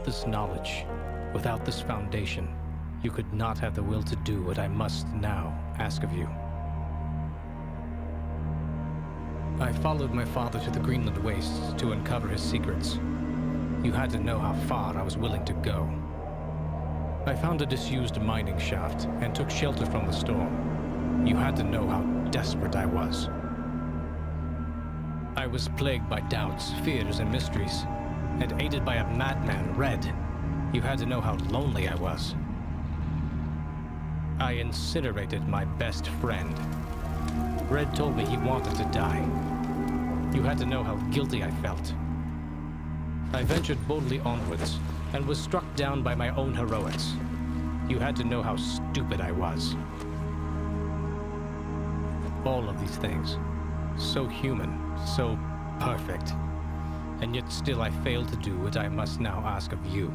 this knowledge, without this foundation, you could not have the will to do what I must now ask of you. I followed my father to the Greenland wastes to uncover his secrets. You had to know how far I was willing to go. I found a disused mining shaft and took shelter from the storm. You had to know how desperate I was. I was plagued by doubts, fears, and mysteries, and aided by a madman, Red. You had to know how lonely I was. I incinerated my best friend. Red told me he wanted to die. You had to know how guilty I felt. I ventured boldly onwards, and was struck down by my own heroics. You had to know how stupid I was. All of these things, so human, so perfect, and yet still I failed to do what I must now ask of you.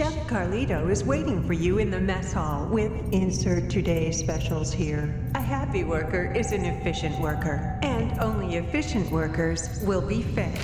Chef Carlito is waiting for you in the mess hall with insert today's specials here. A happy worker is an efficient worker, and only efficient workers will be fed.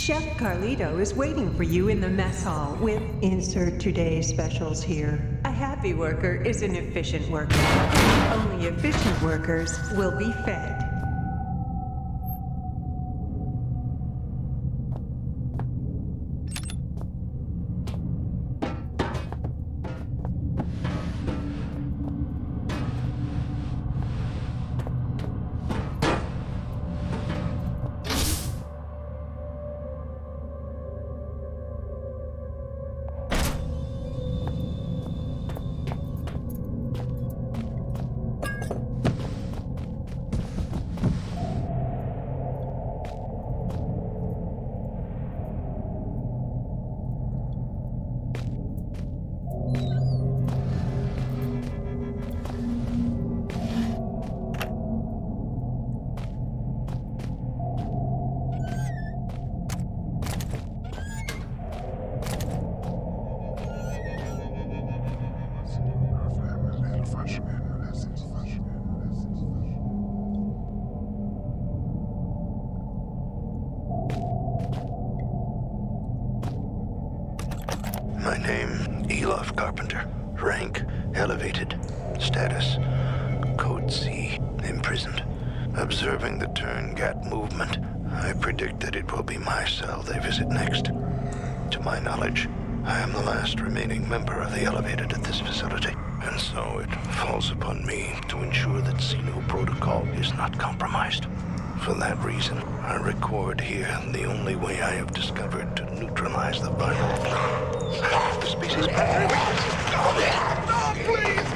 Chef Carlito is waiting for you in the mess hall with insert today's specials here. A happy worker is an efficient worker. Only efficient workers will be fed. My name, Elof Carpenter. Rank, elevated. Status, Code C, imprisoned. Observing the Turn-Gat movement, I predict that it will be my cell they visit next. To my knowledge, I am the last remaining member of the Elevated at this facility, and so it falls upon me to ensure that Xeno protocol is not compromised. For that reason, I record here the only way I have discovered to neutralize the viral plague. The species primary weakness. No, please!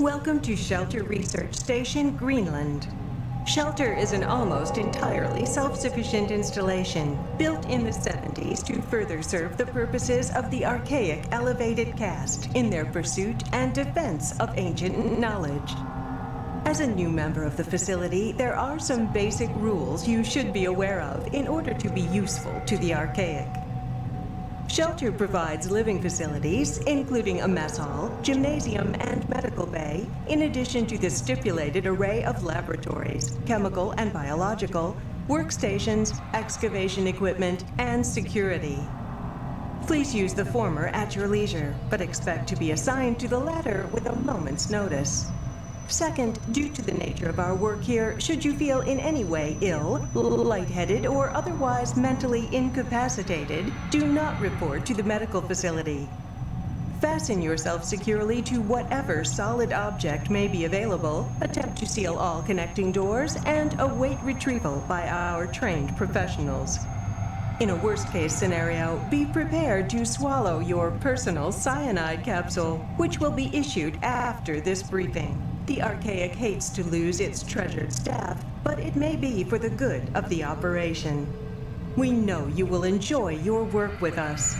Welcome to Shelter Research Station, Greenland. Shelter is an almost entirely self-sufficient installation built in the 70s to further serve the purposes of the archaic elevated caste in their pursuit and defense of ancient knowledge. As a new member of the facility, there are some basic rules you should be aware of in order to be useful to the archaic. Shelter provides living facilities, including a mess hall, gymnasium, and medical bay, in addition to the stipulated array of laboratories, chemical and biological, workstations, excavation equipment, and security. Please use the former at your leisure, but expect to be assigned to the latter with a moment's notice. Second, due to the nature of our work here, should you feel in any way ill, lightheaded, or otherwise mentally incapacitated, do not report to the medical facility. Fasten yourself securely to whatever solid object may be available, attempt to seal all connecting doors, and await retrieval by our trained professionals. In a worst-case scenario, be prepared to swallow your personal cyanide capsule, which will be issued after this briefing. The Archaic hates to lose its treasured staff, but it may be for the good of the operation. We know you will enjoy your work with us.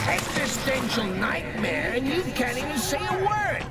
existential nightmare, and you can't even say a word.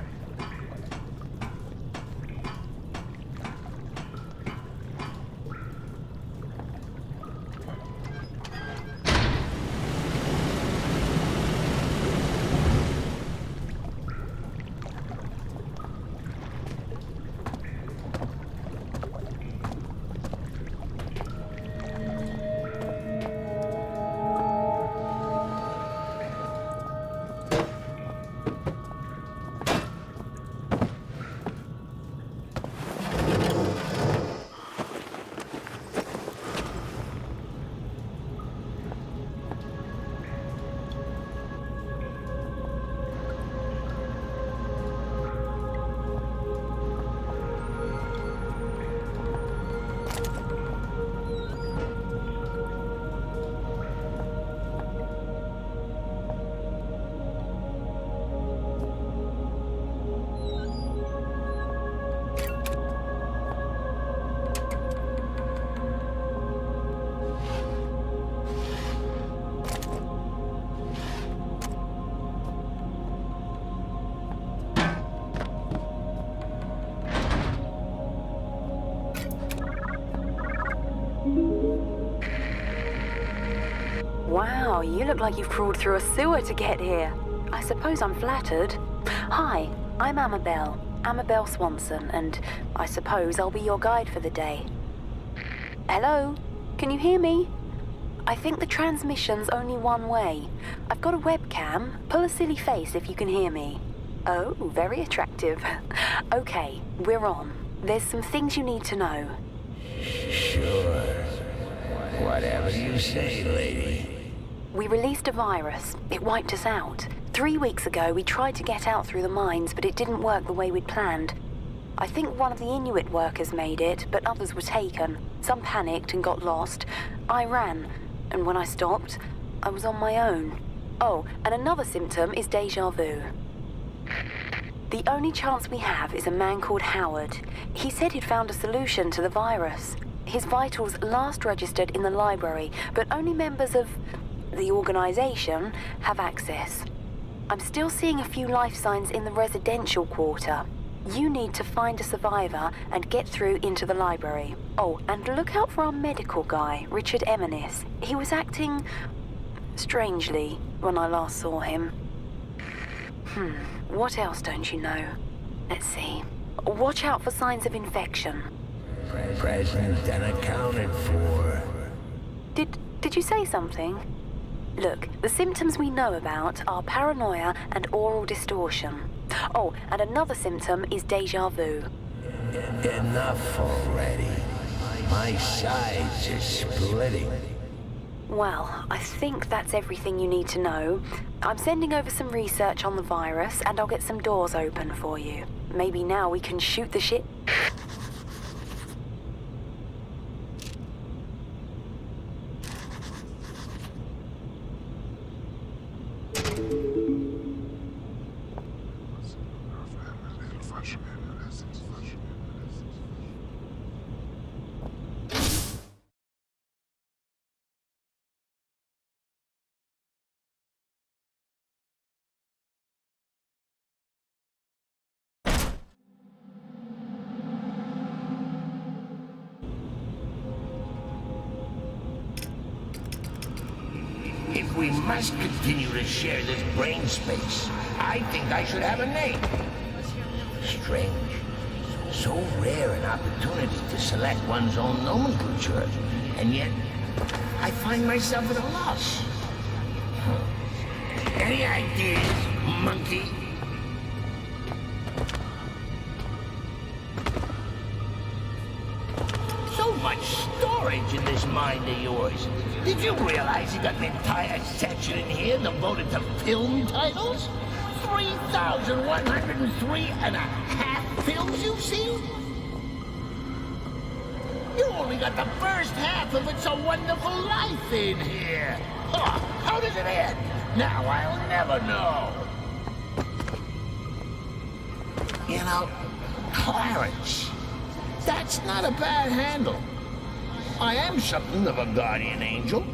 Wow, you look like you've crawled through a sewer to get here. I suppose I'm flattered. Hi, I'm Amabel Swanson, and I suppose I'll be your guide for the day. Hello? Can you hear me? I think the transmission's only one way. I've got a webcam. Pull a silly face if you can hear me. Oh, very attractive. Okay, we're on. There's some things you need to know. Sure. Whatever you say, lady. We released a virus. It wiped us out. 3 weeks ago, we tried to get out through the mines, but it didn't work the way we'd planned. I think one of the Inuit workers made it, but others were taken. Some panicked and got lost. I ran, and when I stopped, I was on my own. Oh, and another symptom is deja vu. The only chance we have is a man called Howard. He said he'd found a solution to the virus. His vitals last registered in the library, but only members of the organization have access. I'm still seeing a few life signs in the residential quarter. You need to find a survivor and get through into the library. Oh, and look out for our medical guy, Richard Eminis. He was acting strangely when I last saw him. What else don't you know? Let's see. Watch out for signs of infection. Present and accounted for. Did you say something? Look, the symptoms we know about are paranoia and oral distortion. Oh, and another symptom is deja vu. Enough already. My sides are splitting. Well, I think that's everything you need to know. I'm sending over some research on the virus, and I'll get some doors open for you. Maybe now we can shoot the shit. If we must continue to share this brain space, I think I should have a name. Strange. So rare an opportunity to select one's own nomenclature, and yet I find myself at a loss. Any ideas, monkey? So much storage in this mind of yours. Did you realize you got an entire section in here devoted to film titles? 3,103 and a half films you've seen? You only got the first half of It's a Wonderful Life in here. Huh, how does it end? Now I'll never know. You know, Clarence, that's not a bad handle. I am something of a guardian angel.